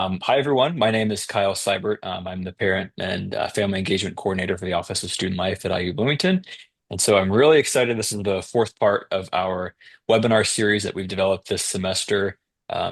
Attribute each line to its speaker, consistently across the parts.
Speaker 1: Hi, everyone. My name is Kyle Seibert. I'm the parent and family engagement coordinator for the Office of Student Life at IU Bloomington. And so I'm really excited. This is the fourth part of our webinar series that we've developed this semester,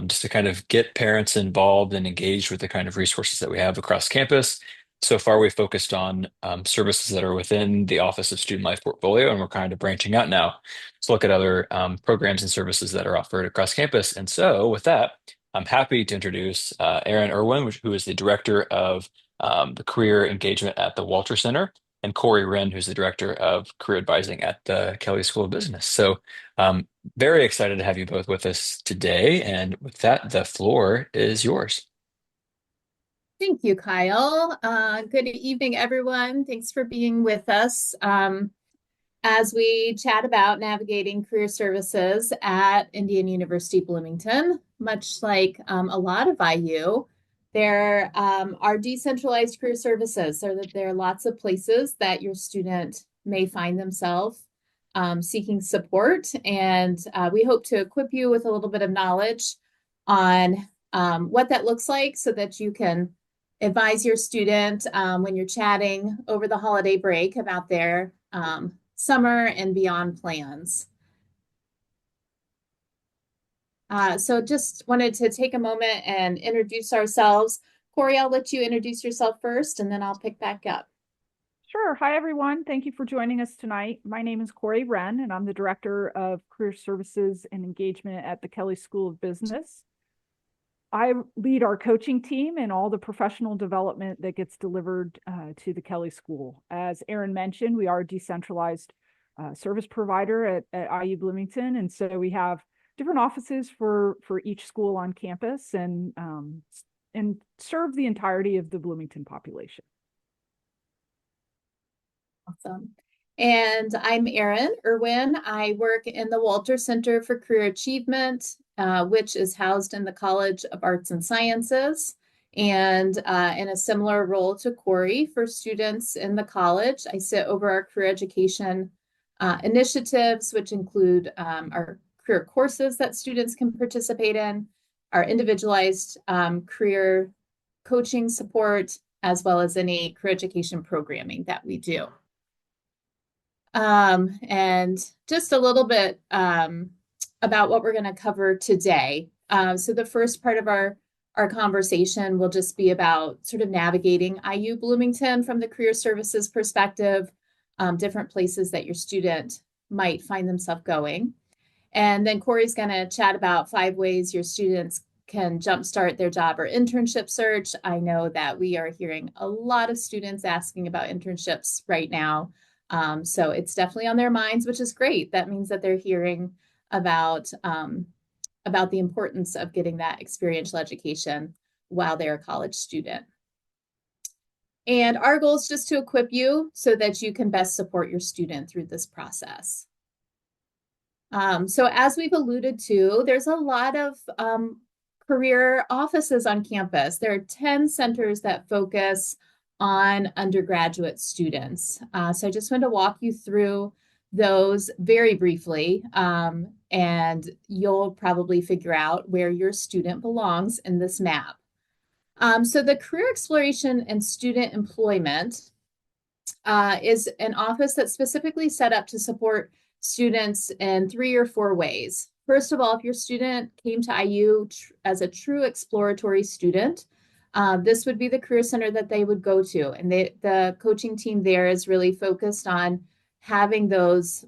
Speaker 1: just to kind of get parents involved and engaged with the kind of resources that we have across campus. So far, we've focused on services that are within the Office of Student Life portfolio, and we're kind of branching out now to look at other programs and services that are offered across campus. And so, with that, I'm happy to introduce Erin Irwin, who is the Director of the Career Engagement at the Walter Center, and Corey Wren, who's the Director of Career Advising at the Kelley School of Business. So, um, very excited to have you both with us today. And with that, the floor is yours.
Speaker 2: Thank you, Kyle. Good evening, everyone. Thanks for being with us as we chat about navigating career services at Indiana University Bloomington. Much like a lot of IU, there are decentralized career services, so that there are lots of places that your student may find themselves seeking support. And we hope to equip you with a little bit of knowledge on what that looks like so that you can advise your student when you're chatting over the holiday break about their summer and beyond plans. So just wanted to take a moment and introduce ourselves. Corey, I'll let you introduce yourself first, and then I'll pick back up.
Speaker 3: Sure. Hi, everyone. Thank you for joining us tonight. My name is Corey Wren, and I'm the Director of Career Services and Engagement at the Kelley School of Business. I lead our coaching team and all the professional development that gets delivered to the Kelley School. As Erin mentioned, we are a decentralized service provider at IU Bloomington, and so we have different offices for each school on campus and serve the entirety of the Bloomington population.
Speaker 2: Awesome. And I'm Erin Irwin. I work in the Walter Center for Career Achievement, which is housed in the College of Arts and Sciences. And in a similar role to Corey for students in the college, I sit over our career education initiatives, which include our career courses that students can participate in, our individualized career coaching support, as well as any career education programming that we do. And just a little bit about what we're going to cover today. So the first part of our conversation will just be about sort of navigating IU Bloomington from the career services perspective, different places that your student might find themselves going. And then Corey's going to chat about 5 ways your students can jumpstart their job or internship search. I know that we are hearing a lot of students asking about internships right now. So it's definitely on their minds, which is great. That means that they're hearing about the importance of getting that experiential education while they're a college student. And our goal is just to equip you so that you can best support your student through this process. So as we've alluded to, there's a lot of career offices on campus. There are 10 centers that focus on undergraduate students. So I just want to walk you through those very briefly, and you'll probably figure out where your student belongs in this map. So the Career Exploration and Student Employment is an office that's specifically set up to support students in 3 or 4 ways. First of all, if your student came to IU as a true exploratory student, this would be the career center that they would go to. And the coaching team there is really focused on having those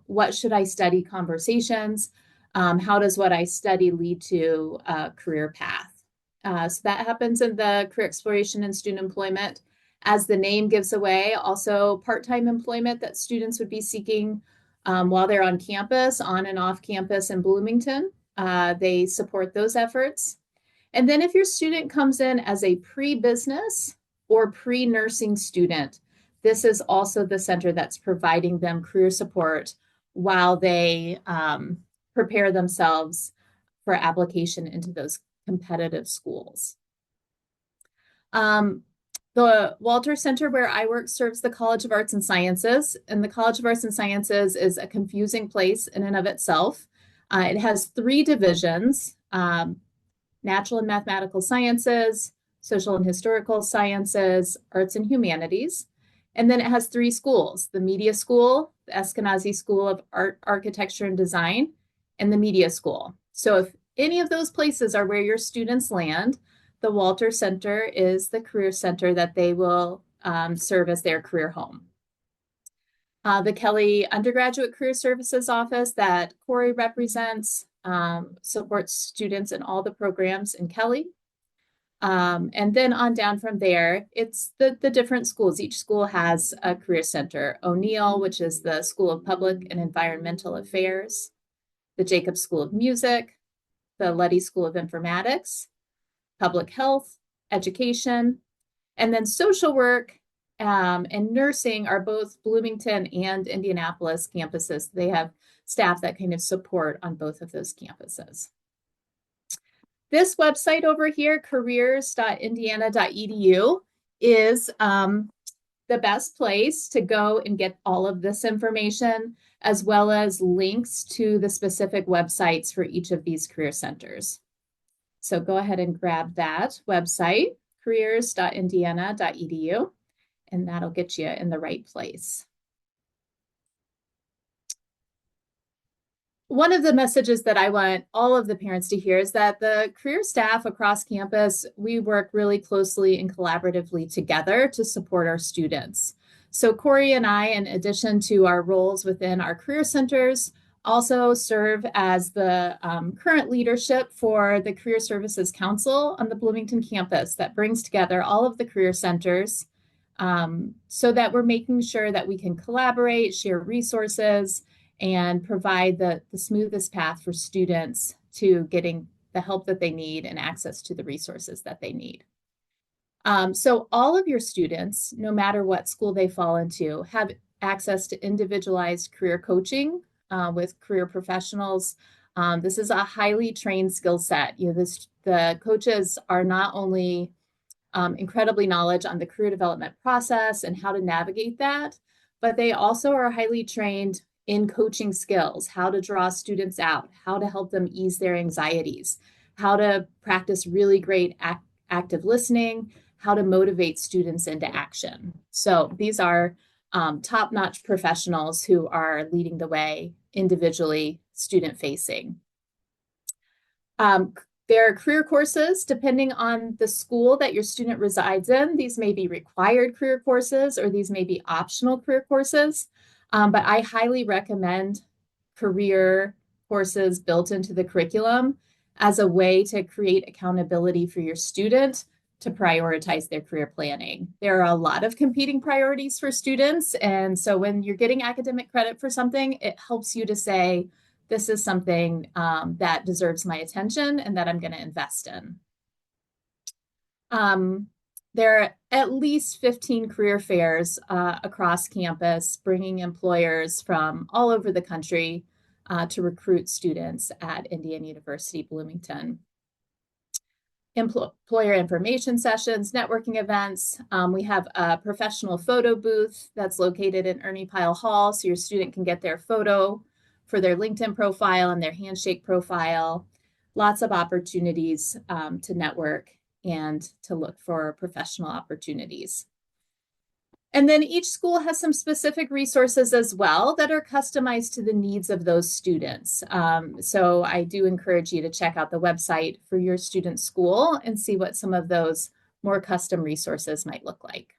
Speaker 2: what should I study conversations. How does what I study lead to a career path? So that happens in the career exploration and student employment. As the name gives away, also part-time employment that students would be seeking while they're on campus, on and off campus in Bloomington. They support those efforts. And then if your student comes in as a pre-business or pre-nursing student, this is also the center that's providing them career support while they prepare themselves for application into those competitive schools. The Walter Center where I work serves the College of Arts and Sciences, and the College of Arts and Sciences is a confusing place in and of itself. It has 3 divisions. natural and mathematical sciences, social and historical sciences, arts and humanities. And then it has 3 schools, the Media School, the Eskenazi School of Art, Architecture, and Design, and the Media School. So if any of those places are where your students land, the Walter Center is the career center that they will serve as their career home. The Kelly Undergraduate Career Services Office that Corey represents supports students in all the programs in Kelly. And then on down from there, it's the different schools. Each school has a career center. O'Neill, which is the School of Public and Environmental Affairs, the Jacobs School of Music, the Luddy School of Informatics, Public Health, Education, and then social work and nursing are both Bloomington and Indianapolis campuses. They have staff that kind of support on both of those campuses. This website over here, careers.indiana.edu, is the best place to go and get all of this information, as well as links to the specific websites for each of these career centers. So go ahead and grab that website, careers.indiana.edu, and that'll get you in the right place. One of the messages that I want all of the parents to hear is that the career staff across campus, we work really closely and collaboratively together to support our students. So Corey and I, in addition to our roles within our career centers, also serve as the current leadership for the Career Services Council on the Bloomington campus that brings together all of the career centers so that we're making sure that we can collaborate, share resources, and provide the smoothest path for students to getting the help that they need and access to the resources that they need. So all of your students, no matter what school they fall into, have access to individualized career coaching with career professionals. This is a highly trained skill set. The coaches are not only incredibly knowledge on the career development process and how to navigate that, but they also are highly trained in coaching skills, how to draw students out, how to help them ease their anxieties, how to practice really great active listening, how to motivate students into action. So these are top-notch professionals who are leading the way individually, student-facing. There are career courses depending on the school that your student resides in. These may be required career courses or these may be optional career courses. But I highly recommend career courses built into the curriculum as a way to create accountability for your student to prioritize their career planning. There are a lot of competing priorities for students. And so when you're getting academic credit for something, it helps you to say, this is something that deserves my attention and that I'm going to invest in. There are at least 15 career fairs across campus, bringing employers from all over the country to recruit students at Indiana University Bloomington. Employer information sessions, networking events. We have a professional photo booth that's located in Ernie Pyle Hall, so your student can get their photo for their LinkedIn profile and their Handshake profile. Lots of opportunities to network and to look for professional opportunities. And then each school has some specific resources as well that are customized to the needs of those students. So I do encourage you to check out the website for your student school and see what some of those more custom resources might look like.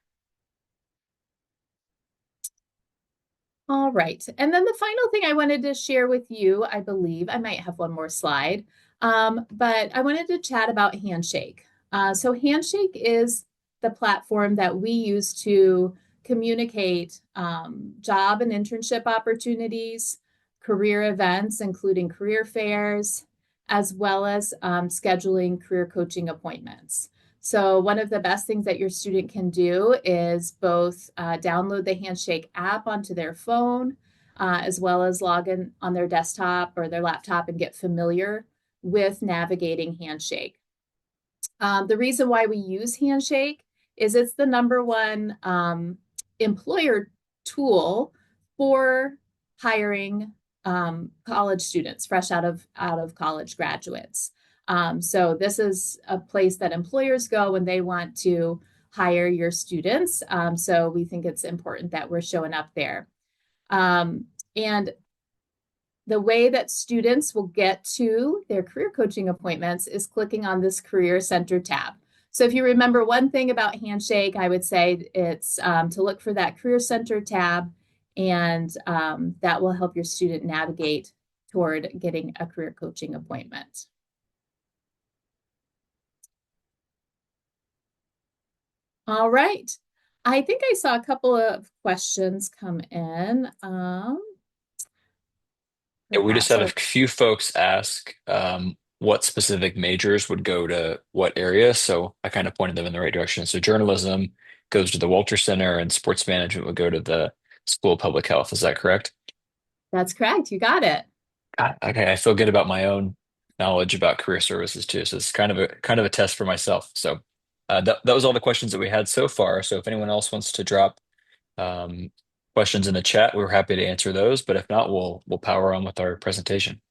Speaker 2: All right, and then the final thing I wanted to share with you, I believe, I might have one more slide, but I wanted to chat about Handshake. So Handshake is the platform that we use to communicate job and internship opportunities, career events, including career fairs, as well as scheduling career coaching appointments. So one of the best things that your student can do is both download the Handshake app onto their phone, as well as log in on their desktop or their laptop and get familiar with navigating Handshake. The reason why we use Handshake is it's the #1 employer tool for hiring college students, fresh out of college graduates. So this is a place that employers go when they want to hire your students. So we think it's important that we're showing up there. And the way that students will get to their career coaching appointments is clicking on this Career Center tab. So if you remember one thing about Handshake, I would say it's to look for that Career Center tab, and that will help your student navigate toward getting a career coaching appointment. All right. I think I saw a couple of questions come in.
Speaker 1: Yeah, we just
Speaker 2: Perhaps
Speaker 1: had a few folks ask what specific majors would go to what area. So I kind of pointed them in the right direction. So journalism goes to the Walter Center and sports management would go to the School of Public Health. Is that correct?
Speaker 2: that's correct. You got it.
Speaker 1: Okay, I feel good about my own knowledge about career services too. So it's kind of a test for myself. So that was all the questions that we had so far. So if anyone else wants to drop um, questions in the chat, we're happy to answer those. But if not, we'll power on with our presentation.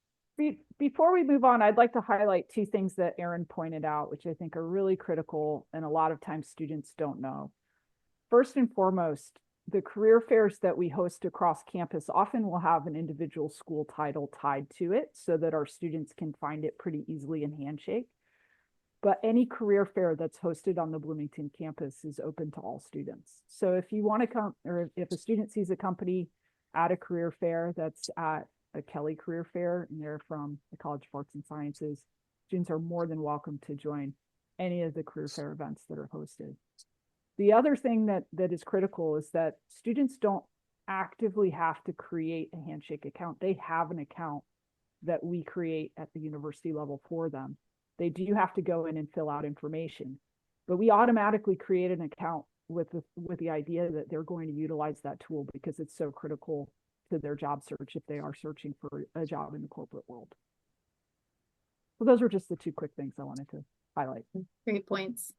Speaker 3: Before we move on, I'd like to highlight two things that Erin pointed out, which I think are really critical and a lot of times students don't know. First and foremost, the career fairs that we host across campus often will have an individual school title tied to it so that our students can find it pretty easily in Handshake. But any career fair that's hosted on the Bloomington campus is open to all students. So if you want to come, or if a student sees a company at a career fair that's at a Kelly career fair and they're from the College of Arts and Sciences, students are more than welcome to join any of the career fair events that are hosted. The other thing that is critical is that students don't actively have to create a Handshake account. They have an account that we create at the university level for them. They do have to go in and fill out information, but we automatically create an account with the idea that they're going to utilize that tool because it's so critical to their job search if they are searching for a job in the corporate world. So those are just the two quick things I wanted to highlight.
Speaker 2: Great points.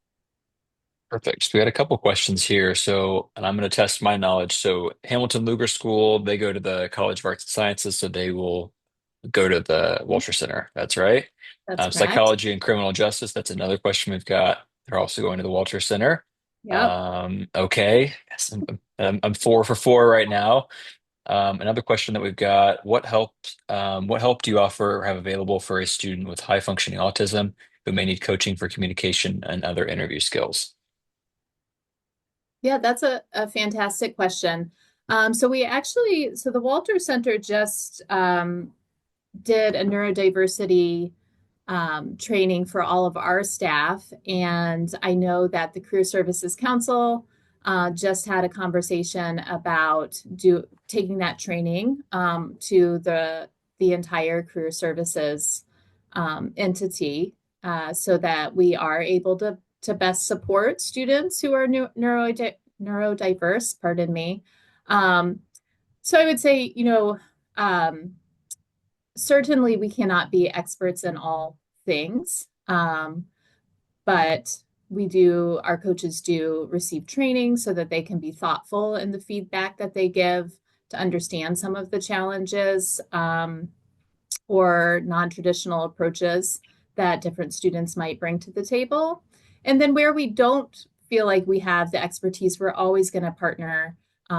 Speaker 1: Perfect. So we had a couple questions here. So, and I'm going to test my knowledge. So Hamilton Luger School, they go to the College of Arts and Sciences, so they will go to the Walter Center. That's right.
Speaker 2: That's correct.
Speaker 1: Psychology and criminal justice, that's another question we've got. They're also going to the Walter Center.
Speaker 2: Yep.
Speaker 1: Okay. Yes, I'm 4 for 4 right now. Another question that we've got, what help do you offer or have available for a student with high functioning autism who may need coaching for communication and other interview skills?
Speaker 2: Yeah, that's a fantastic question. So the Walter Center just did a neurodiversity training for all of our staff. And I know that the Career Services Council just had a conversation about taking that training to the entire career services entity so that we are able to best support students who are neurodiverse, pardon me. So I would say, certainly we cannot be experts in all things, but our coaches do receive training so that they can be thoughtful in the feedback that they give to understand some of the challenges or non-traditional approaches that different students might bring to the table. And then where we don't feel like we have the expertise, we're always going to partner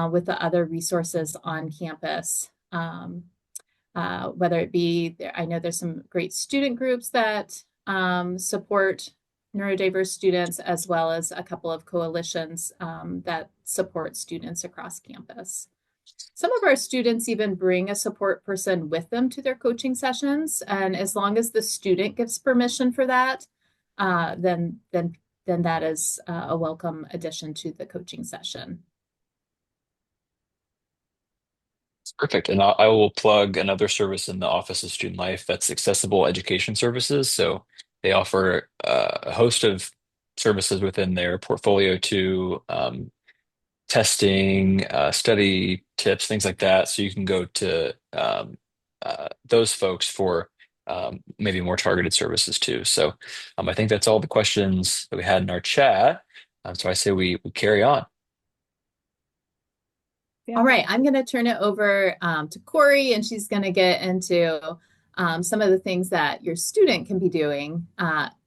Speaker 2: with the other resources on campus. Whether it be, I know there's some great student groups that support neurodiverse students, as well as a couple of coalitions that support students across campus. Some of our students even bring a support person with them to their coaching sessions, and as long as the student gives permission for that, then that is a welcome addition to the coaching session.
Speaker 1: Perfect. And I will plug another service in the Office of Student Life that's Accessible Education Services. So they offer a host of services within their portfolio to testing, study tips, things like that. So you can go to those folks for maybe more targeted services too. So I think that's all the questions that we had in our chat. So I say we carry on.
Speaker 2: All right, I'm going to turn it over to Corey, and she's going to get into some of the things that your student can be doing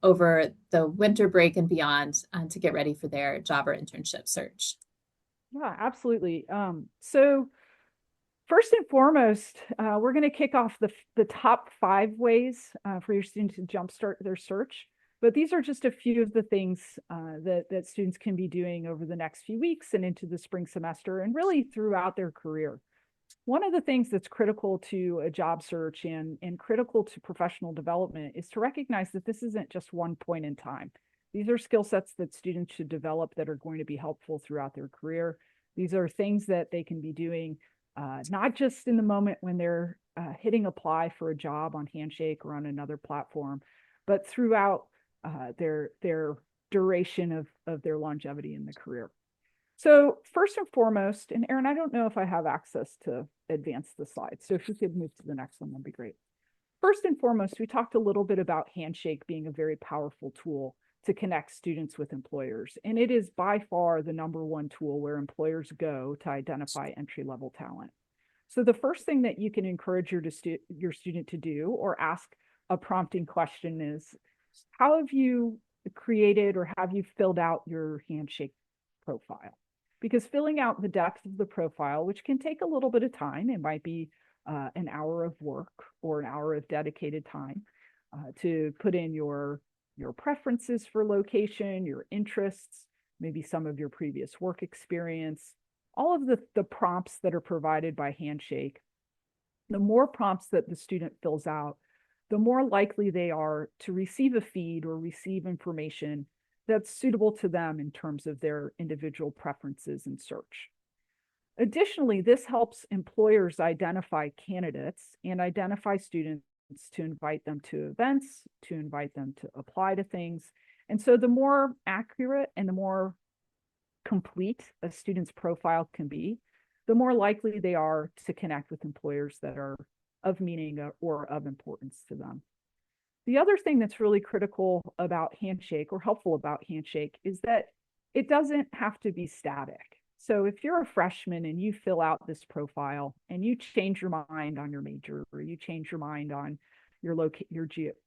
Speaker 2: over the winter break and beyond to get ready for their job or internship search.
Speaker 3: Yeah, absolutely. So first and foremost, we're going to kick off the top 5 ways for your students to jumpstart their search. But these are just a few of the things that students can be doing over the next few weeks and into the spring semester and really throughout their career. One of the things that's critical to a job search and critical to professional development is to recognize that this isn't just one point in time. These are skill sets that students should develop that are going to be helpful throughout their career. These are things that they can be doing not just in the moment when they're hitting apply for a job on Handshake or on another platform, but throughout their duration of their longevity in the career. So first and foremost, and Erin, I don't know if I have access to advance the slides. So if you could move to the next one, that'd be great. First and foremost, we talked a little bit about Handshake being a very powerful tool to connect students with employers. And it is by far the #1 tool where employers go to identify entry-level talent. So the first thing that you can encourage your student to do or ask a prompting question is, how have you created or have you filled out your Handshake profile? Because filling out the depth of the profile, which can take a little bit of time, it might be an hour of work or an hour of dedicated time to put in your preferences for location, your interests, maybe some of your previous work experience, all of the prompts that are provided by Handshake. The more prompts that the student fills out, the more likely they are to receive a feed or receive information that's suitable to them in terms of their individual preferences and search. Additionally, this helps employers identify candidates and identify students to invite them to events, to invite them to apply to things. And so the more accurate and the more complete a student's profile can be, the more likely they are to connect with employers that are of meaning or of importance to them. The other thing that's really critical about Handshake or helpful about Handshake is that it doesn't have to be static. So if you're a freshman and you fill out this profile and you change your mind on your major or you change your mind on your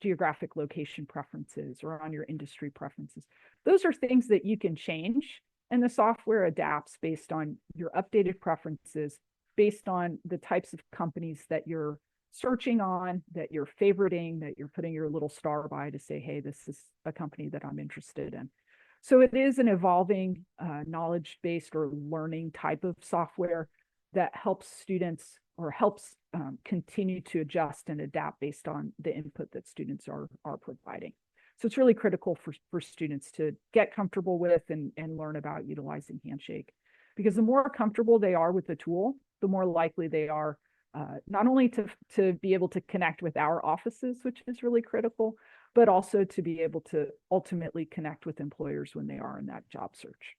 Speaker 3: geographic location preferences or on your industry preferences, those are things that you can change, and the software adapts based on your updated preferences, based on the types of companies that you're searching on, that you're favoriting, that you're putting your little star by to say, hey, this is a company that I'm interested in. So it is an evolving knowledge-based or learning type of software that helps students or helps continue to adjust and adapt based on the input that students are providing. So it's really critical for students to get comfortable with and learn about utilizing Handshake, because the more comfortable they are with the tool, the more likely they are not only to be able to connect with our offices, which is really critical, but also to be able to ultimately connect with employers when they are in that job search.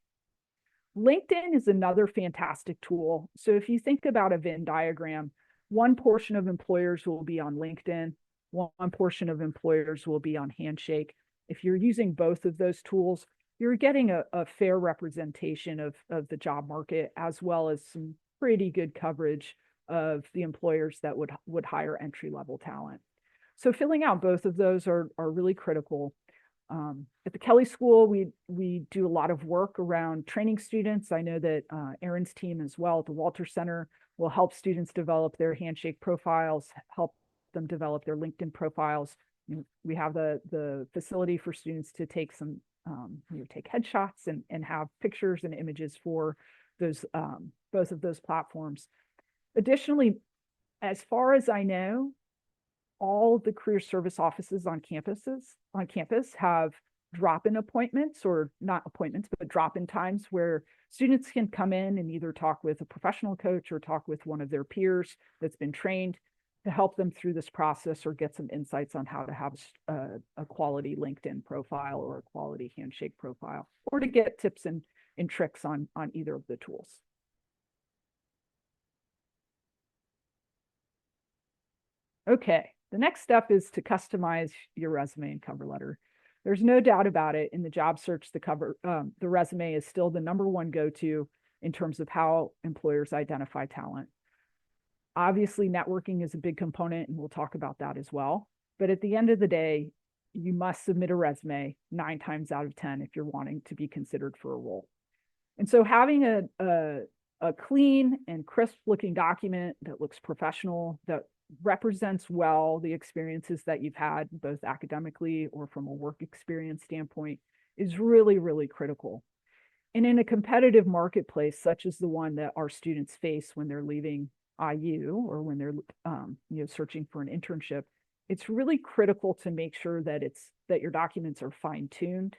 Speaker 3: LinkedIn is another fantastic tool. So if you think about a Venn diagram, one portion of employers will be on LinkedIn, one portion of employers will be on Handshake. If you're using both of those tools, you're getting a fair representation of the job market, as well as some pretty good coverage of the employers that would hire entry-level talent. So filling out both of those are really critical. At the Kelly School, we do a lot of work around training students. I know that Erin's team as well at the Walter Center will help students develop their Handshake profiles, help them develop their LinkedIn profiles. We have the facility for students to take some take headshots and have pictures and images for those both of those platforms. Additionally, as far as I know, all the career service offices on campus have drop-in appointments, or not appointments, but drop-in times where students can come in and either talk with a professional coach or talk with one of their peers that's been trained to help them through this process or get some insights on how to have a quality LinkedIn profile or a quality Handshake profile, or to get tips and tricks on either of the tools. Okay, the next step is to customize your resume and cover letter. There's no doubt about it. In the job search, the resume is still the #1 go-to in terms of how employers identify talent. Obviously, networking is a big component, and we'll talk about that as well. But at the end of the day, you must submit a resume 9 times out of 10 if you're wanting to be considered for a role. And so having a clean and crisp looking document that looks professional, that represents well the experiences that you've had, both academically or from a work experience standpoint, is really, really critical. And in a competitive marketplace, such as the one that our students face when they're leaving IU or when they're searching for an internship, it's really critical to make sure that your documents are fine-tuned,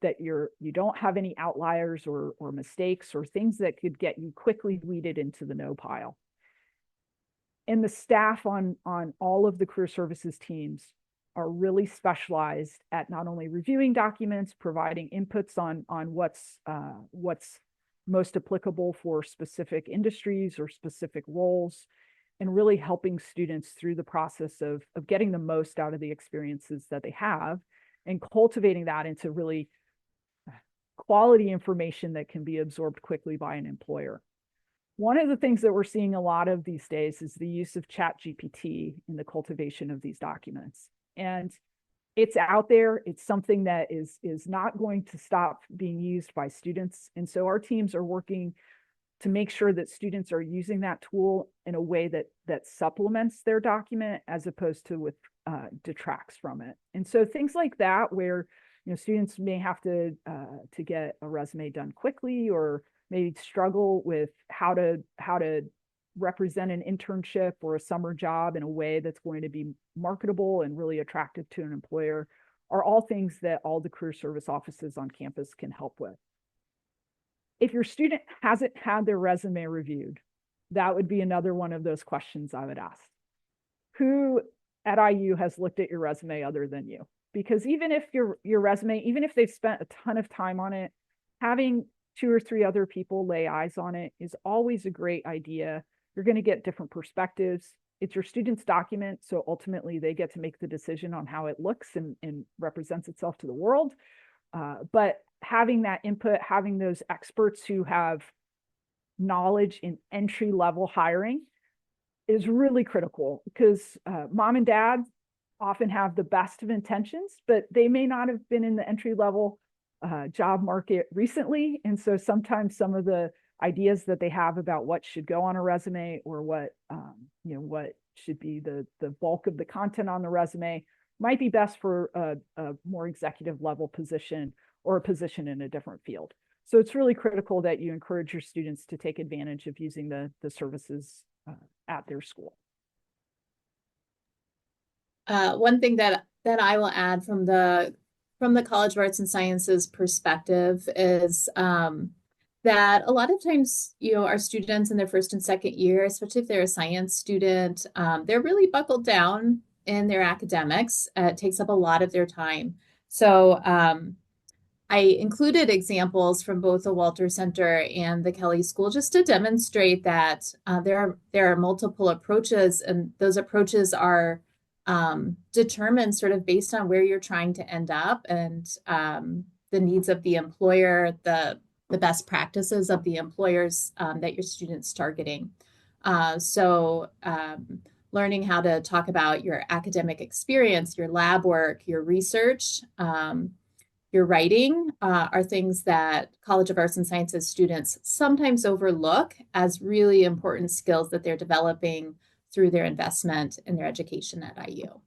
Speaker 3: that you don't have any outliers or mistakes or things that could get you quickly weeded into the no pile. And the staff on all of the career services teams are really specialized at not only reviewing documents, providing inputs on what's most applicable for specific industries or specific roles, and really helping students through the process of getting the most out of the experiences that they have and cultivating that into really quality information that can be absorbed quickly by an employer. One of the things that we're seeing a lot of these days is the use of ChatGPT in the cultivation of these documents. And it's out there. It's something that is not going to stop being used by students. And so our teams are working to make sure that students are using that tool in a way that supplements their document as opposed to detracts from it. And so things like that, where students may have to get a resume done quickly, or maybe struggle with how to represent an internship or a summer job in a way that's going to be marketable and really attractive to an employer, are all things that all the career service offices on campus can help with. If your student hasn't had their resume reviewed, that would be another one of those questions I would ask. Who at IU has looked at your resume other than you? Because even if your resume, even if they've spent a ton of time on it, having 2 or 3 other people lay eyes on it is always a great idea. You're going to get different perspectives. It's your student's document, so ultimately they get to make the decision on how it looks and represents itself to the world. But having that input, having those experts who have knowledge in entry-level hiring is really critical, because mom and dad often have the best of intentions, but they may not have been in the entry-level job market recently. And so sometimes some of the ideas that they have about what should go on a resume, or what should be the bulk of the content on the resume, might be best for a more executive level position or a position in a different field. So it's really critical that you encourage your students to take advantage of using the services at their school.
Speaker 2: One thing that I will add from the College of Arts and Sciences perspective is that a lot of times, our students in their first and second year, especially if they're a science student, they're really buckled down in their academics. It takes up a lot of their time. So I included examples from both the Walter Center and the Kelly School just to demonstrate that there are multiple approaches, and those approaches are determined sort of based on where you're trying to end up, and the needs of the employer, the best practices of the employers that your student's targeting. So learning how to talk about your academic experience, your lab work, your research, your writing are things that College of Arts and Sciences students sometimes overlook as really important skills that they're developing through their investment in their education at IU.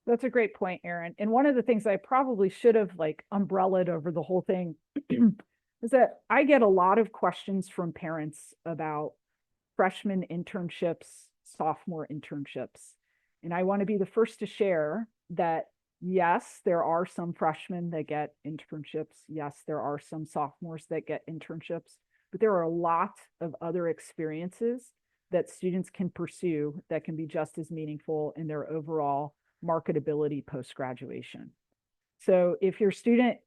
Speaker 3: That's a great point, Erin. And one of the things I probably should have umbrellaed over the whole thing is that I get a lot of questions from parents about freshman internships, sophomore internships. And I want to be the first to share that, yes, there are some freshmen that get internships. Yes, there are some sophomores that get internships, but there are a lot of other experiences that students can pursue that can be just as meaningful in their overall marketability post-graduation. So if your student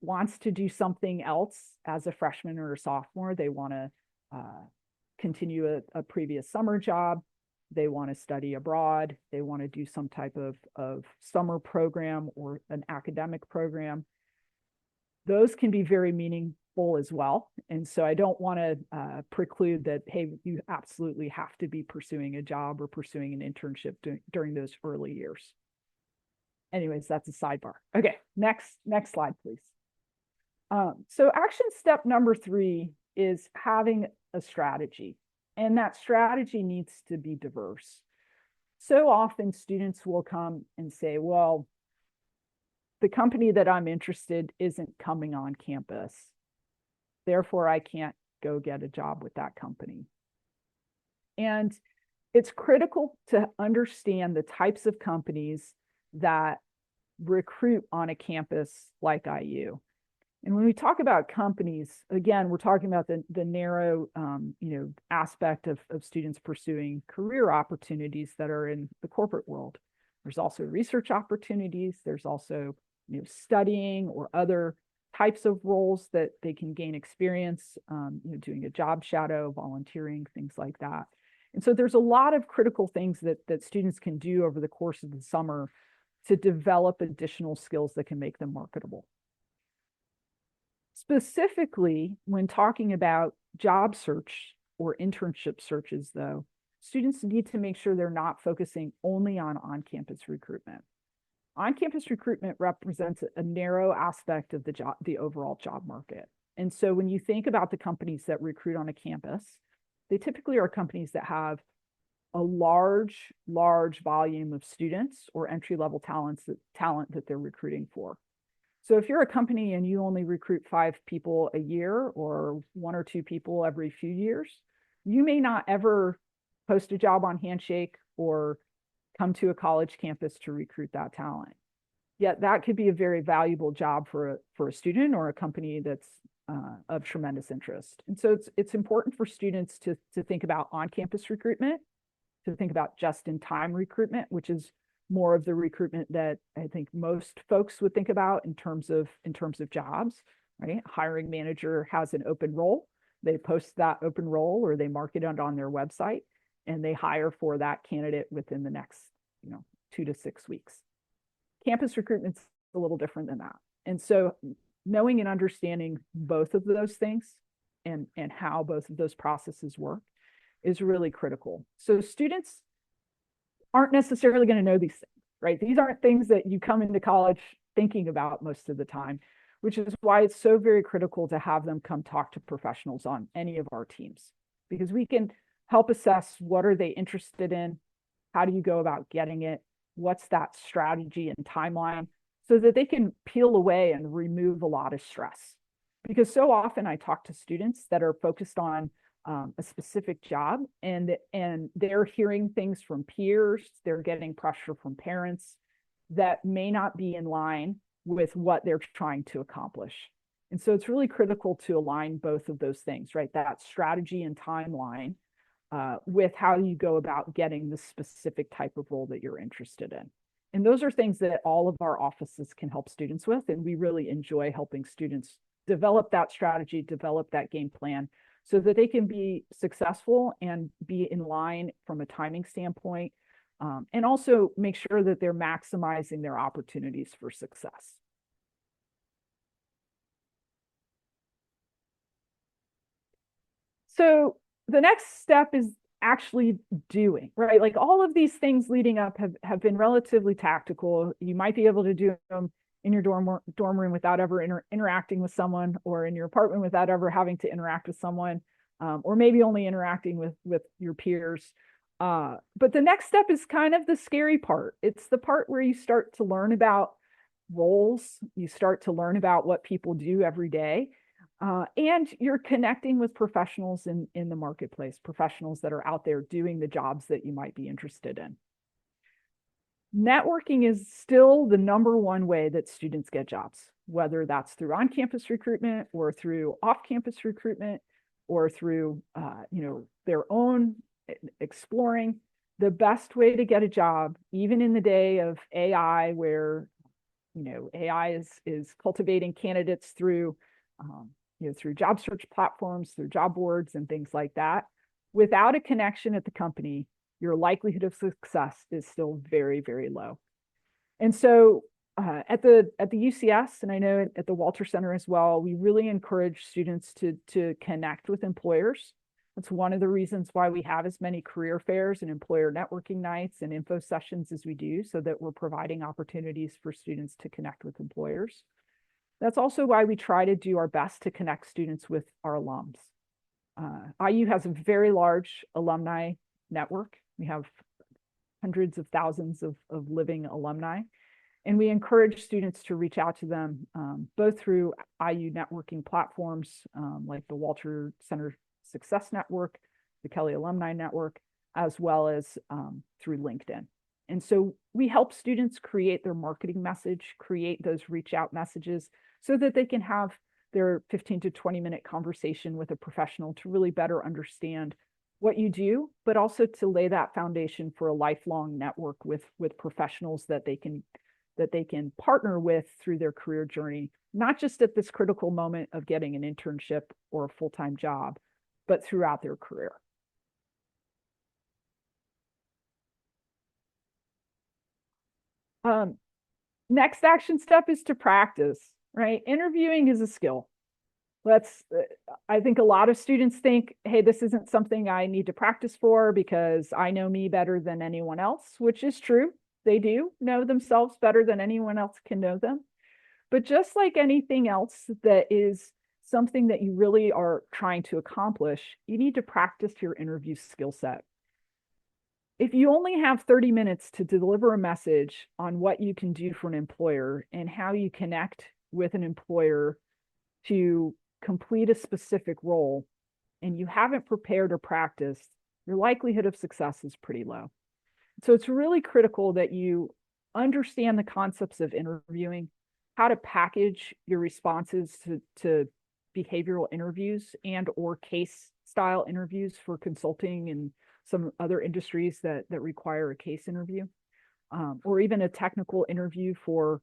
Speaker 3: wants to do something else as a freshman or a sophomore, they want to continue a previous summer job, they want to study abroad, they want to do some type of summer program or an academic program, those can be very meaningful full as well. And so I don't want to preclude that, hey, you absolutely have to be pursuing a job or pursuing an internship during those early years. Anyways, that's a sidebar. Okay, next slide, please. So action step number 3 is having a strategy, and that strategy needs to be diverse. So often students will come and say, well, the company that I'm interested isn't coming on campus, therefore I can't go get a job with that company. And it's critical to understand the types of companies that recruit on a campus like IU. And when we talk about companies, again, we're talking about the narrow, aspect of students pursuing career opportunities that are in the corporate world. There's also research opportunities. There's also, studying or other types of roles that they can gain experience, doing a job shadow, volunteering, things like that. And so there's a lot of critical things that students can do over the course of the summer to develop additional skills that can make them marketable. Specifically, when talking about job search or internship searches, though, students need to make sure they're not focusing only on on-campus recruitment. On-campus recruitment represents a narrow aspect of the overall job market. And so when you think about the companies that recruit on a campus, they typically are companies that have a large volume of students or entry-level talent that they're recruiting for. So if you're a company and you only recruit 5 people a year or 1 or 2 people every few years, you may not ever post a job on Handshake or come to a college campus to recruit that talent. Yet that could be a very valuable job for a student or a company that's of tremendous interest. And so it's important for students to think about on-campus recruitment, to think about just-in-time recruitment, which is more of the recruitment that I think most folks would think about in terms of jobs, right? A hiring manager has an open role. They post that open role or they market it on their website and they hire for that candidate within the next, 2 to 6 weeks. Campus recruitment's a little different than that. And so knowing and understanding both of those things and how both of those processes work is really critical. So students aren't necessarily going to know these things, right? These aren't things that you come into college thinking about most of the time, which is why it's so very critical to have them come talk to professionals on any of our teams, because we can help assess what are they interested in, how do you go about getting it, what's that strategy and timeline, so that they can peel away and remove a lot of stress. Because so often I talk to students that are focused on a specific job and they're hearing things from peers, they're getting pressure from parents that may not be in line with what they're trying to accomplish. And so it's really critical to align both of those things, right? That strategy and timeline with how you go about getting the specific type of role that you're interested in. And those are things that all of our offices can help students with. And we really enjoy helping students develop that strategy, develop that game plan, so that they can be successful and be in line from a timing standpoint, and also make sure that they're maximizing their opportunities for success. So the next step is actually doing, right? Like all of these things leading up have been relatively tactical. You might be able to do them in your dorm room without ever interacting with someone, or in your apartment without ever having to interact with someone, or maybe only interacting with your peers. But the next step is kind of the scary part. It's the part where you start to learn about roles, you start to learn about what people do every day, and you're connecting with professionals in the marketplace, professionals that are out there doing the jobs that you might be interested in. Networking is still the #1 way that students get jobs, whether that's through on-campus recruitment or through off-campus recruitment or through their own exploring. The best way to get a job, even in the day of AI, where AI is cultivating candidates through through job search platforms, through job boards and things like that, without a connection at the company, your likelihood of success is still very, very low. And so At the UCS, and I know at the Walter Center as well, we really encourage students to connect with employers. That's one of the reasons why we have as many career fairs and employer networking nights and info sessions as we do, so that we're providing opportunities for students to connect with employers. That's also why we try to do our best to connect students with our alums. IU has a very large alumni network. We have hundreds of thousands of living alumni. And we encourage students to reach out to them both through IU networking platforms like the Walter Center Success Network, the Kelly Alumni Network, as well as through LinkedIn. And so we help students create their marketing message, create those reach out messages so that they can have their 15 to 20-minute conversation with a professional to really better understand what you do, but also to lay that foundation for a lifelong network with professionals that they can partner with through their career journey, not just at this critical moment of getting an internship or a full-time job, but throughout their career. Next action step is to practice, right? Interviewing is a skill. I think a lot of students think, hey, this isn't something I need to practice for because I know me better than anyone else, which is true. They do know themselves better than anyone else can know them. But just like anything else that is something that you really are trying to accomplish, you need to practice your interview skill set. If you only have 30 minutes to deliver a message on what you can do for an employer and how you connect with an employer to complete a specific role, and you haven't prepared or practiced, your likelihood of success is pretty low. So it's really critical that you understand the concepts of interviewing, how to package your responses to behavioral interviews and or case style interviews for consulting and some other industries that require a case interview, or even a technical interview for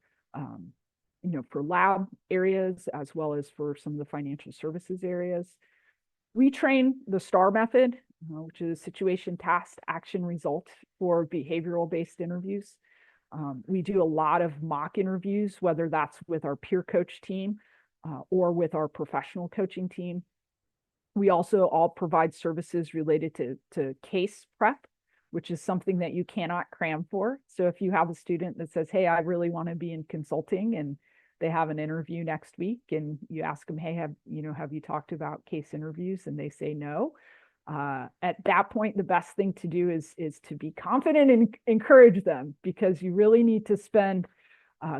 Speaker 3: for lab areas as well as for some of the financial services areas. We train the STAR method, which is situation, task, action, result for behavioral based interviews. We do a lot of mock interviews, whether that's with our peer coach team or with our professional coaching team. We also all provide services related to case prep, which is something that you cannot cram for. So if you have a student that says, hey, I really want to be in consulting, and they have an interview next week, and you ask them, hey, have you talked about case interviews? And they say no. At that point, the best thing to do is to be confident and encourage them, because you really need to spend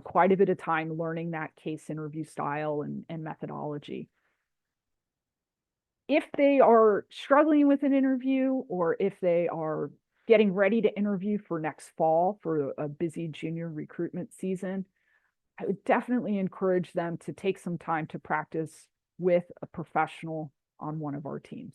Speaker 3: quite a bit of time learning that case interview style and methodology. If they are struggling with an interview, or if they are getting ready to interview for next fall for a busy junior recruitment season, I would definitely encourage them to take some time to practice with a professional on one of our teams.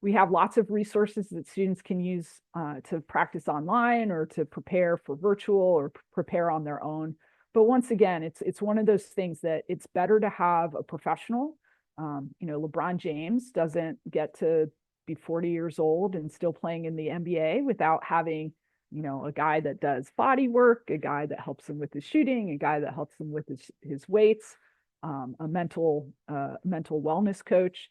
Speaker 3: We have lots of resources that students can use to practice online or to prepare for virtual or prepare on their own. But once again, it's one of those things that it's better to have a professional. LeBron James doesn't get to be 40 years old and still playing in the NBA without having, a guy that does body work, a guy that helps him with his shooting, a guy that helps him with his weights, a mental wellness coach.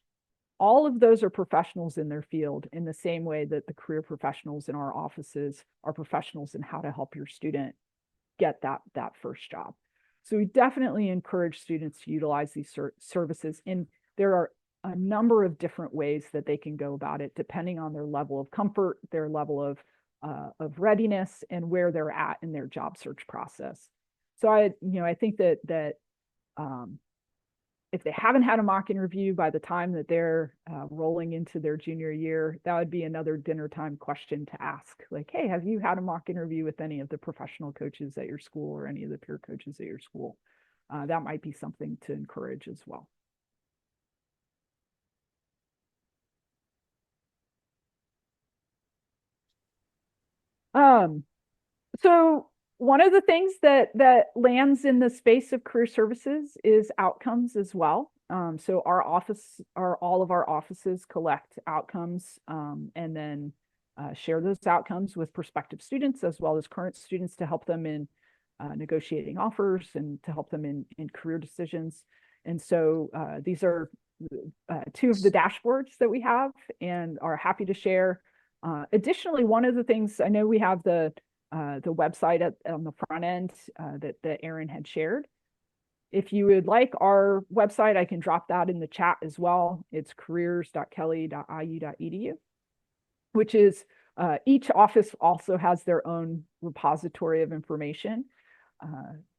Speaker 3: All of those are professionals in their field, in the same way that the career professionals in our offices are professionals in how to help your student get that first job. So we definitely encourage students to utilize these services, and there are a number of different ways that they can go about it, depending on their level of comfort, their level of readiness, and where they're at in their job search process. So I think that if they haven't had a mock interview by the time that they're rolling into their junior year, that would be another dinner time question to ask. Like, hey, have you had a mock interview with any of the professional coaches at your school or any of the peer coaches at your school? That might be something to encourage as well. So one of the things that lands in the space of career services is outcomes as well. So all of our offices collect outcomes and then share those outcomes with prospective students as well as current students to help them in negotiating offers and to help them in career decisions. And so these are two of the dashboards that we have and are happy to share. Additionally, one of the things, I know we have the website on the front end that Erin had shared. If you would like our website, I can drop that in the chat as well. It's careers.kelly.iu.edu, which is each office also has their own repository of information.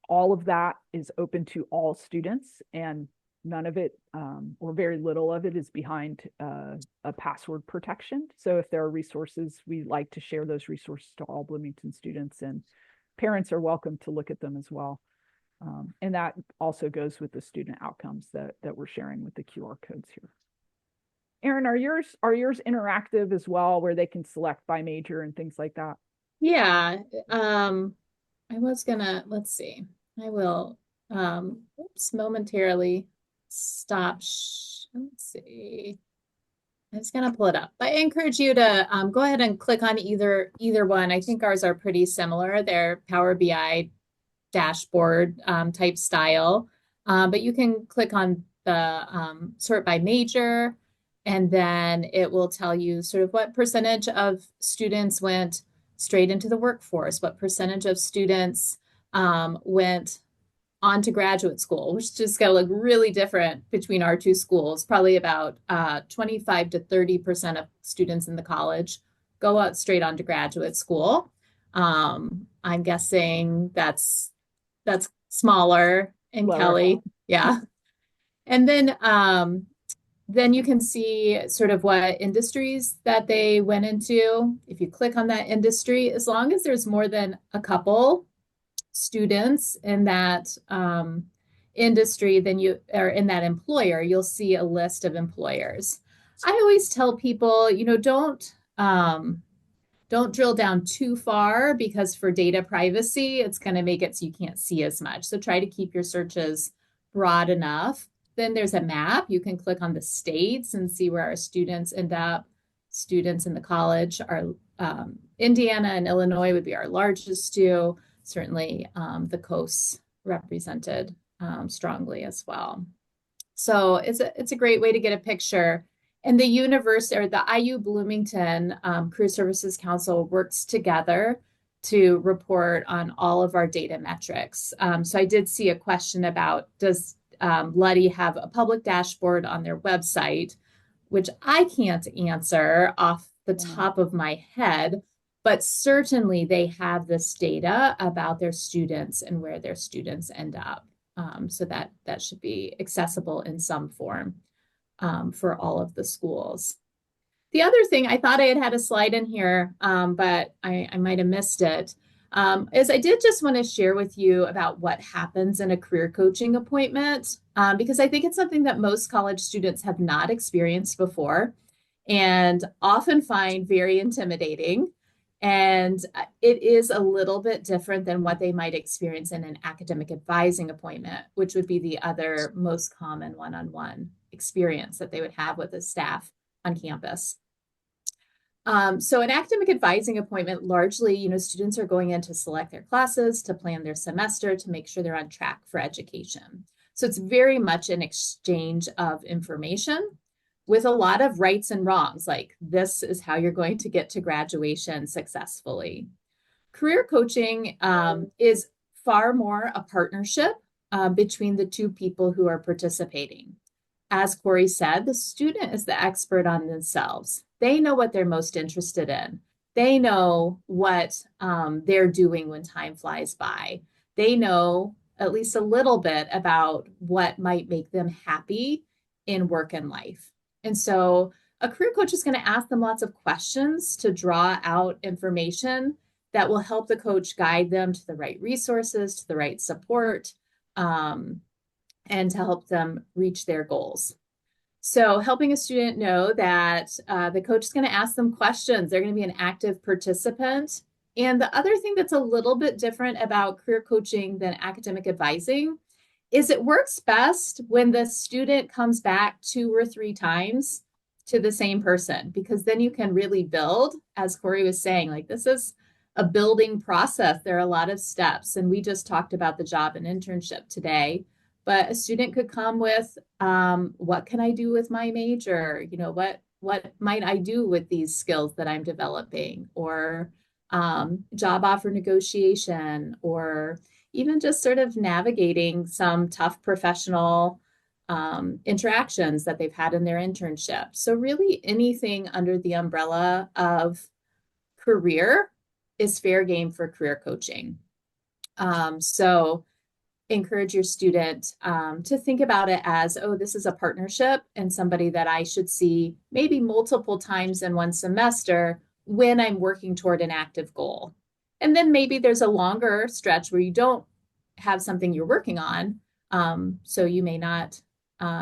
Speaker 3: All of that is open to all students, and none of it or very little of it is behind a password protection. So if there are resources, we like to share those resources to all Bloomington students, and parents are welcome to look at them as well. And that also goes with the student outcomes that we're sharing with the QR codes here. Erin, are yours interactive as well, where they can select by major and things like that?
Speaker 2: Yeah. I was gonna, let's see. I will momentarily stop. Let's see. I was gonna pull it up. I encourage you to go ahead and click on either one. I think ours are pretty similar. They're Power BI dashboard type style, but you can click on the sort by major, and then it will tell you sort of what percentage of students went straight into the workforce, what percentage of students went on to graduate school, which just going to look really different between our two schools. Probably about 25 to 30% of students in the college go out straight on to graduate school. I'm guessing that's smaller in
Speaker 3: Lower.
Speaker 2: Kelly. Yeah. And then you can see sort of what industries that they went into. If you click on that industry, as long as there's more than a couple students in that industry, then you are in that employer, you'll see a list of employers. I always tell people, don't drill down too far, because for data privacy, it's going to make it so you can't see as much. So try to keep your searches broad enough. Then there's a map. You can click on the states and see where our students end up. Students in the college are Indiana and Illinois would be our largest two. Certainly the coasts represented strongly as well. So it's a great way to get a picture. And the university, or the IU Bloomington Career Services Council, works together to report on all of our data metrics. So I did see a question about, does Luddy have a public dashboard on their website, which I can't answer off the top of my head, but certainly they have this data about their students and where their students end up. So that should be accessible in some form for all of the schools. The other thing, I thought I had a slide in here, but I might have missed it, is I did just want to share with you about what happens in a career coaching appointment, because I think it's something that most college students have not experienced before and often find very intimidating. And it is a little bit different than what they might experience in an academic advising appointment, which would be the other most common one-on-one experience that they would have with the staff on campus. So an academic advising appointment, largely, students are going in to select their classes, to plan their semester, to make sure they're on track for education. So it's very much an exchange of information with a lot of rights and wrongs, like this is how you're going to get to graduation successfully. Career coaching is far more a partnership between the two people who are participating. As Corey said, the student is the expert on themselves. They know what they're most interested in. They know what they're doing when time flies by. They know at least a little bit about what might make them happy in work and life. And so a career coach is going to ask them lots of questions to draw out information that will help the coach guide them to the right resources, to the right support, and to help them reach their goals. So helping a student know that the coach is going to ask them questions. They're going to be an active participant. And the other thing that's a little bit different about career coaching than academic advising is it works best when the student comes back 2 or 3 times to the same person, because then you can really build, as Corey was saying, like this is a building process. There are a lot of steps, and we just talked about the job and internship today. But a student could come with, what can I do with my major? What might I do with these skills that I'm developing? Or job offer negotiation, or even just sort of navigating some tough professional interactions that they've had in their internship. So really anything under the umbrella of career is fair game for career coaching. So encourage your student to think about it as, oh, this is a partnership and somebody that I should see maybe multiple times in one semester when I'm working toward an active goal. And then maybe there's a longer stretch where you don't have something you're working on. So you may not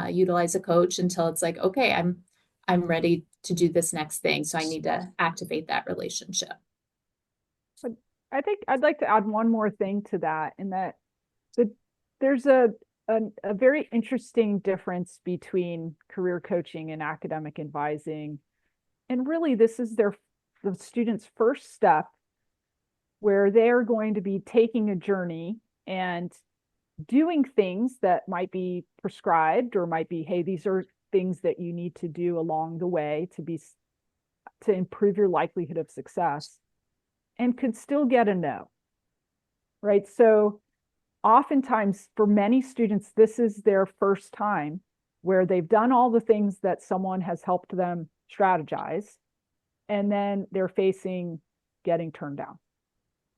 Speaker 2: utilize a coach until it's like, okay, I'm ready to do this next thing. So I need to activate that relationship.
Speaker 3: But I think I'd like to add one more thing to that, in that there's a very interesting difference between career coaching and academic advising. And really, this is the student's first step, where they're going to be taking a journey and doing things that might be prescribed, or might be, hey, these are things that you need to do along the way to improve your likelihood of success, and could still get a no, right? So oftentimes for many students, this is their first time where they've done all the things that someone has helped them strategize, and then they're facing getting turned down.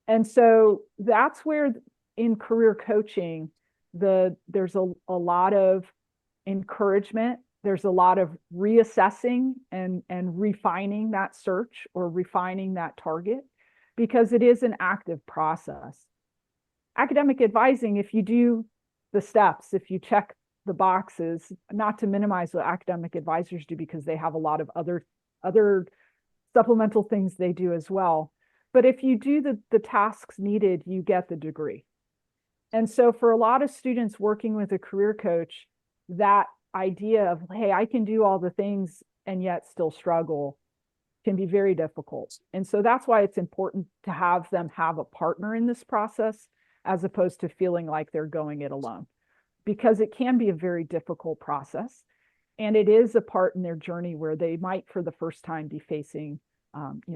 Speaker 3: And so that's where in career coaching, there's a lot of encouragement. There's a lot of reassessing and refining that search, or refining that target, because it is an active process. Academic advising, if you do the steps, if you check the boxes, not to minimize what academic advisors do, because they have a lot of other supplemental things they do as well. But if you do the tasks needed, you get the degree. And so for a lot of students working with a career coach, that idea of, hey, I can do all the things and yet still struggle, can be very difficult. And so that's why it's important to have them have a partner in this process, as opposed to feeling like they're going it alone, because it can be a very difficult process. And it is a part in their journey where they might, for the first time, be facing,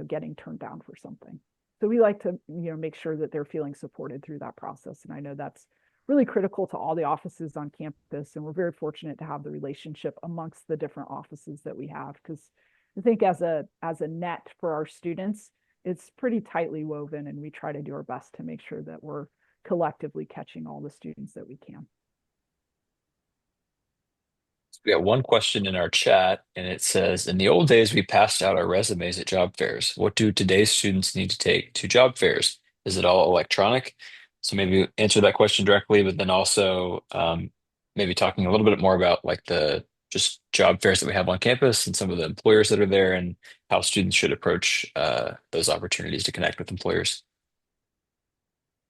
Speaker 3: getting turned down for something. So we like to, make sure that they're feeling supported through that process. And I know that's really critical to all the offices on campus. And we're very fortunate to have the relationship amongst the different offices that we have, because I think as a net for our students, it's pretty tightly woven, and we try to do our best to make sure that we're collectively catching all the students that we can.
Speaker 1: We got one question in our chat, and it says, in the old days, we passed out our resumes at job fairs. What do today's students need to take to job fairs? Is it all electronic? So maybe answer that question directly, but then also maybe talking a little bit more about like the just job fairs that we have on campus and some of the employers that are there, and how students should approach those opportunities to connect with employers.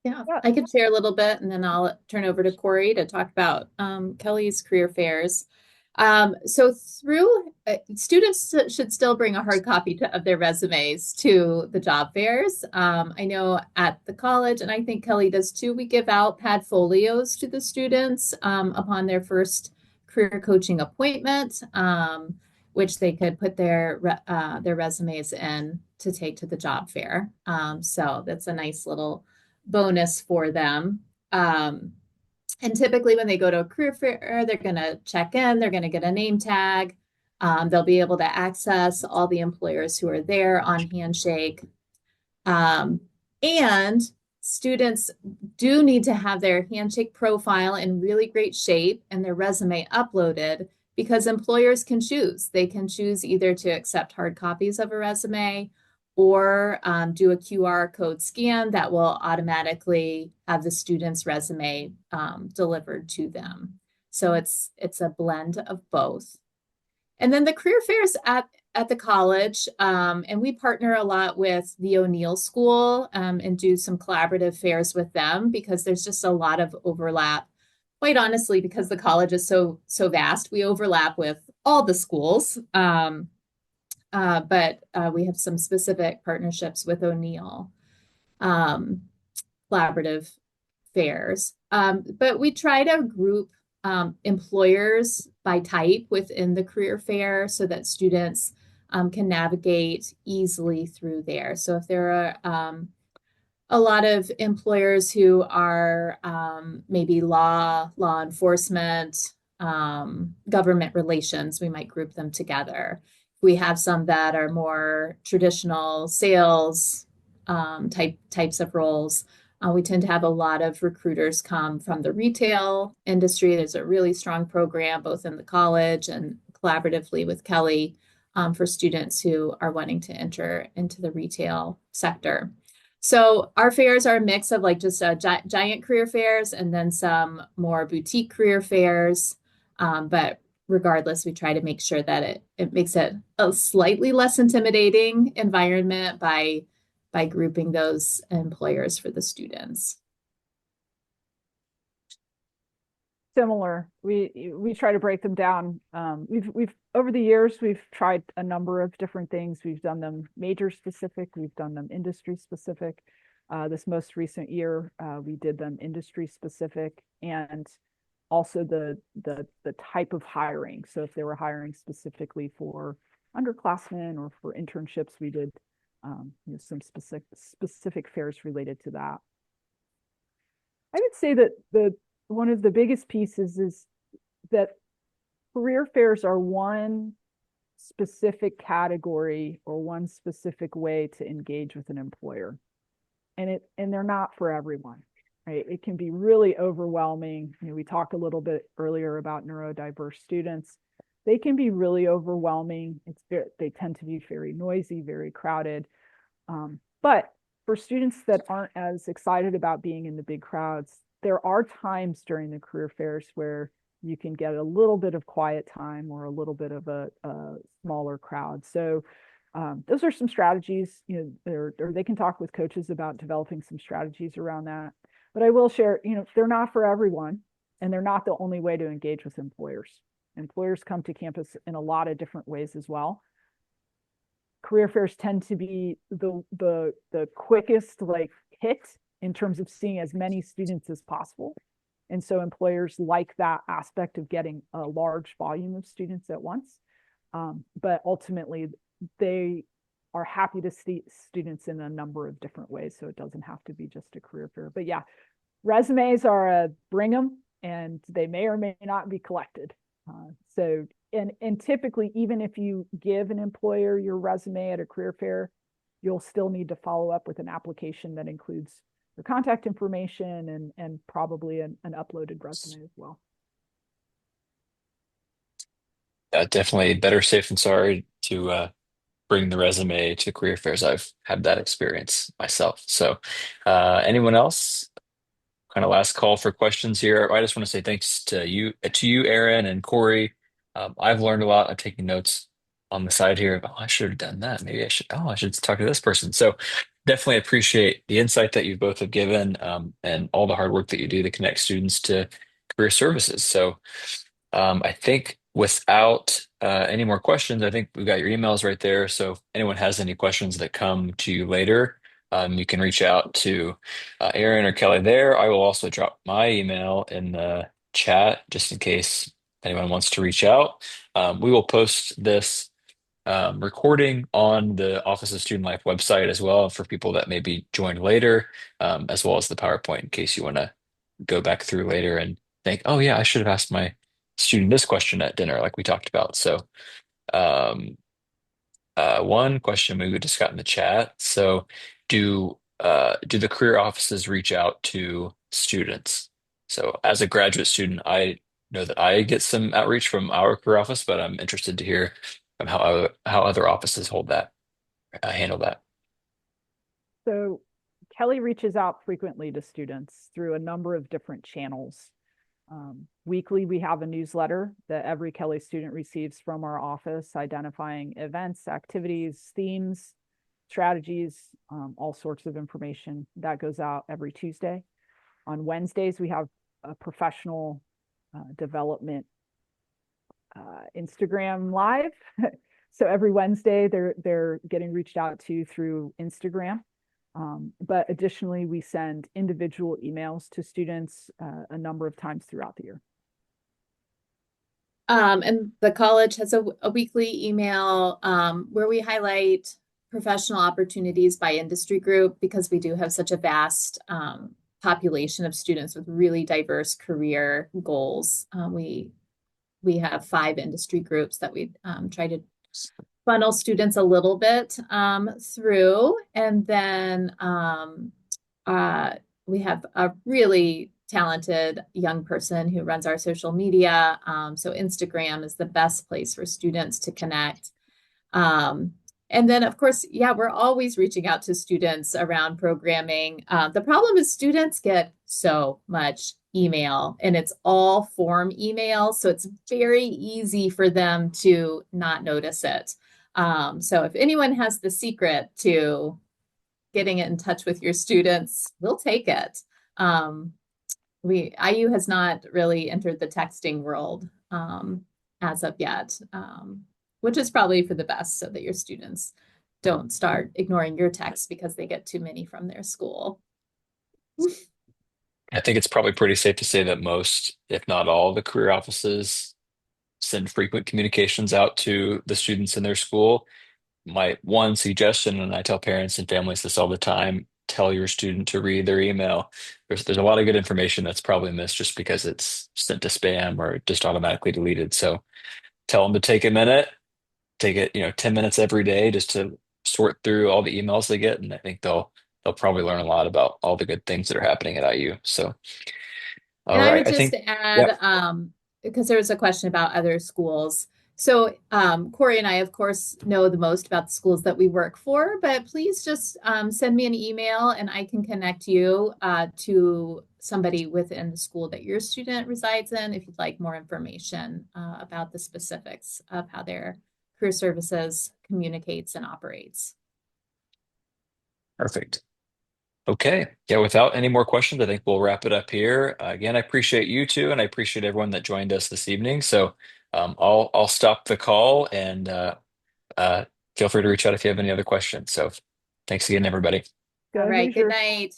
Speaker 2: Yeah, I could share a little bit, and then I'll turn over to Corey to talk about Kelly's career fairs. So students should still bring a hard copy of their resumes to the job fairs. I know at the college, and I think Kelly does too, we give out padfolios to the students upon their first career coaching appointment, which they could put their resumes in to take to the job fair. So that's a nice little bonus for them. And typically when they go to a career fair, they're going to check in, they're going to get a name tag. They'll be able to access all the employers who are there on Handshake. And students do need to have their Handshake profile in really great shape and their resume uploaded, because employers can choose. They can choose either to accept hard copies of a resume, or do a QR code scan that will automatically have the student's resume delivered to them. So it's a blend of both. And then the career fairs at the college, and we partner a lot with the O'Neill School and do some collaborative fairs with them, because there's just a lot of overlap. Quite honestly, because the college is so vast, we overlap with all the schools. But we have some specific partnerships with O'Neill. um, collaborative fairs. But we try to group employers by type within the career fair so that students can navigate easily through there. So if there are a lot of employers who are maybe law enforcement, government relations, we might group them together. We have some that are more traditional sales types of roles. We tend to have a lot of recruiters come from the retail industry. There's a really strong program both in the college and collaboratively with Kelly for students who are wanting to enter into the retail sector. So our fairs are a mix of like just giant career fairs and then some more boutique career fairs. But regardless, we try to make sure that it makes it a slightly less intimidating environment by grouping those employers for the students.
Speaker 3: Similar. We try to break them down. We've over the years we've tried a number of different things. We've done them major specific, we've done them industry specific. This most recent year, we did them industry specific and also the type of hiring. So if they were hiring specifically for underclassmen or for internships, we did some specific fairs related to that. I would say that one of the biggest pieces is that career fairs are one specific category or one specific way to engage with an employer. And they're not for everyone, right? It can be really overwhelming. We talked a little bit earlier about neurodiverse students. They can be really overwhelming. They tend to be very noisy, very crowded. But for students that aren't as excited about being in the big crowds, there are times during the career fairs where you can get a little bit of quiet time or a little bit of a smaller crowd. So those are some strategies, or they can talk with coaches about developing some strategies around that. But I will share, they're not for everyone, and they're not the only way to engage with employers. Employers come to campus in a lot of different ways as well. Career fairs tend to be the quickest hit in terms of seeing as many students as possible. And so employers like that aspect of getting a large volume of students at once. But ultimately, they are happy to see students in a number of different ways. So it doesn't have to be just a career fair. But yeah, resumes are a bring them, and they may or may not be collected. And typically, even if you give an employer your resume at a career fair, you'll still need to follow up with an application that includes your contact information and probably an uploaded resume as well.
Speaker 1: Definitely better safe than sorry to bring the resume to career fairs. I've had that experience myself. So, anyone else? Kind of last call for questions here. I just want to say thanks to you, Aaron and Corey. I've learned a lot. I'm taking notes on the side here. Oh, I should have done that. Maybe I should. Oh, I should talk to this person. So definitely appreciate the insight that you both have given, and all the hard work that you do to connect students to career services. So I think without any more questions, I think we've got your emails right there. So if anyone has any questions that come to you later, you can reach out to Aaron or Kelly there. I will also drop my email in the chat just in case anyone wants to reach out. We will post this recording on the Office of Student Life website as well for people that maybe joined later, as well as the PowerPoint in case you want to go back through later and think, oh yeah, I should have asked my student this question at dinner, like we talked about. So, um, one question we just got in the chat. So, do the career offices reach out to students? So, as a graduate student, I know that I get some outreach from our career office, but I'm interested to hear how other offices hold that, handle that.
Speaker 3: So Kelly reaches out frequently to students through a number of different channels. Weekly, we have a newsletter that every Kelly student receives from our office, identifying events, activities, themes, strategies, all sorts of information. That goes out every Tuesday. On Wednesdays, we have a professional development Instagram live. So every Wednesday, they're getting reached out to through Instagram. But additionally, we send individual emails to students a number of times throughout the year.
Speaker 2: And the college has a weekly email where we highlight professional opportunities by industry group because we do have such a vast population of students with really diverse career goals. We have 5 industry groups that we try to funnel students a little bit through, and then we have a really talented young person who runs our social media. So Instagram is the best place for students to connect. And then, of course, yeah, we're always reaching out to students around programming. The problem is students get so much email and it's all form email. So it's very easy for them to not notice it. So if anyone has the secret to getting it in touch with your students, we'll take it. IU has not really entered the texting world as of yet, which is probably for the best so that your students don't start ignoring your texts because they get too many from their school.
Speaker 1: I think it's probably pretty safe to say that most, if not all, the career offices send frequent communications out to the students in their school. My one suggestion, and I tell parents and families this all the time, tell your student to read their email. There's a lot of good information that's probably missed just because it's sent to spam or just automatically deleted. So tell them to take a minute, take it, 10 minutes every day just to sort through all the emails they get. And I think they'll probably learn a lot about all the good things that are happening at IU. So, all
Speaker 2: And I
Speaker 1: right,
Speaker 2: would
Speaker 1: I
Speaker 2: just
Speaker 1: think, yeah,
Speaker 2: add, because there was a question about other schools. So Corey and I, of course, know the most about the schools that we work for, but please just send me an email and I can connect you to somebody within the school that your student resides in if you'd like more information about the specifics of how their career services communicates and operates.
Speaker 1: perfect. Okay. Yeah, without any more questions, I think we'll wrap it up here. Again, I appreciate you two, and I appreciate everyone that joined us this evening. So I'll stop the call and uh, feel free to reach out if you have any other questions. So thanks again, everybody.
Speaker 2: All
Speaker 3: Go
Speaker 2: right, good
Speaker 3: Hoosier.
Speaker 2: night.